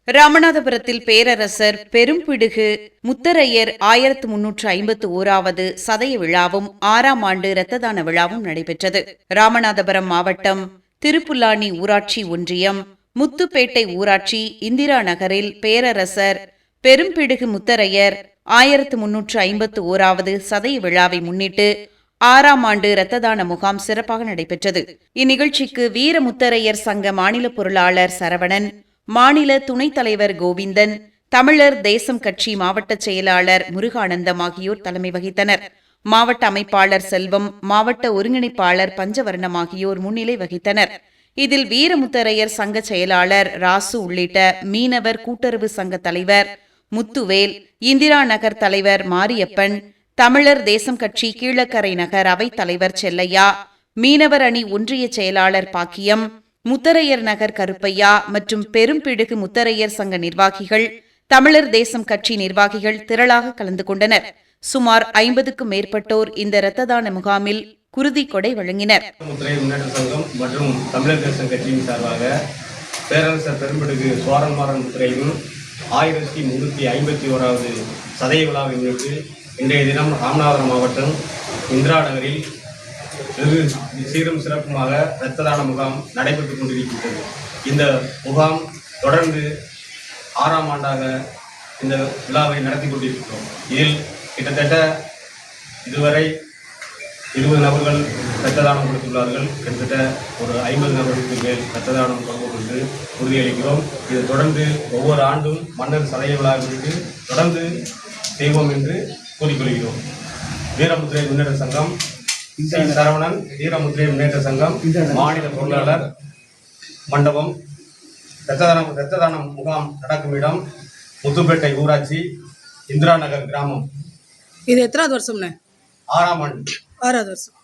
ராமநாதபுரத்தில் பேரரசர் பெரும்பிடுகு முத்தரையர் 1351வது சதய விழாவும் 6ஆம் ஆண்டு இரத்த தான விழாவும் நடைபெற்றது. ராமநாதபுரம் மாவட்டம் திருப்புல்லானி ஊராட்சி ஒன்றியம் முத்துப்பேட்டை ஊராட்சி இந்திரா நகரில் பேரரசர் பெரும்பிடுகு முத்தரையர் 1351வது சதய விழாவை முன்னிட்டு 6ஆம் ஆண்டு இரத்த தான முகாம் சிறப்பாக நடைபெற்றது. இந்நிகழ்ச்சிக்கு வீரமுத்தரையர் சங்க மாநில பொருளாளர் சரவணன், மாநில துணைத் தலைவர் கோவிந்தன், தமிழர் தேசம் கட்சி மாவட்ட செயலாளர் முருகானந்தம் ஆகியோர் தலைமை வகித்தனர். மாவட்ட அமைப்பாளர் செல்வம், மாவட்ட ஒருங்கிணைப்பாளர் பஞ்சவர்ணம் ஆகியோர் முன்னிலை வகித்தனர். இதில் வீரமுத்தரையர் சங்க செயலாளர் ராசு உள்ளிட்ட மீனவர் கூட்டுறவு சங்க தலைவர் முத்துவேல், இந்திரா நகர் தலைவர் மாரியப்பன், தமிழர் தேசம் கட்சி கீழக்கரை நகர் அவைத் தலைவர் செல்லையா, மீனவர் அணி ஒன்றிய செயலாளர் பாக்கியம், முத்தரையர் நகர் கருப்பையா மற்றும் பெரும்பிடுகு முத்தரையர் சங்க நிர்வாகிகள், தமிழர் தேசம் கட்சி நிர்வாகிகள் திரளாக கலந்து கொண்டனர். சுமார் 50க்கும் மேற்பட்டோர் இந்த இரத்த தான முகாமில் குருதி கொடை வழங்கினர். முத்தரையர் முன்னேற்ற சங்கம் மற்றும் தமிழர் தேசம் கட்சியின் சார்பாக பேரரசர் பெரும்பிடுகு சுவாரன்மாறன் முத்தரையரும் 1351வது சதய விழாவை முன்னிட்டு இன்றைய தினம் ராமநாதபுரம் மாவட்டம் இந்திரா நகரில் வெகு சீரும் சிறப்புமாக இரத்த தான முகாம் நடைபெற்றுக் கொண்டிருக்கின்றது. இந்த முகாம் தொடர்ந்து 6ஆம் ஆண்டாக இந்த விழாவை நடத்தி கொண்டிருக்கிறோம். இதில் கிட்டத்தட்ட இதுவரை 20 நபர்கள் இரத்த தானம் கொடுத்துள்ளார்கள். கிட்டத்தட்ட ஒரு 50 நபர்களுக்கு மேல் இரத்த தானம் தொடர்பு கொண்டு உறுதியளிக்கிறோம். இது தொடர்ந்து ஒவ்வொரு ஆண்டும் மன்னர் சதய விழாவிற்கு தொடர்ந்து செய்வோம் என்று கூறிக்கொள்கிறோம். வீரமுத்திரை முன்னேற்ற சங்கம் சரவணன், வீரமுத்திரை முன்னேற்ற சங்கம் மாநில பொருளாளர், மண்டபம். இரத்த தானம் முகாம் நடக்கும் இடம் முத்துப்பேட்டை ஊராட்சி இந்திரா நகர் கிராமம். இது எத்தனாவது வருஷம்னு? 6ஆம் ஆண்டு. 6வது வருஷம்.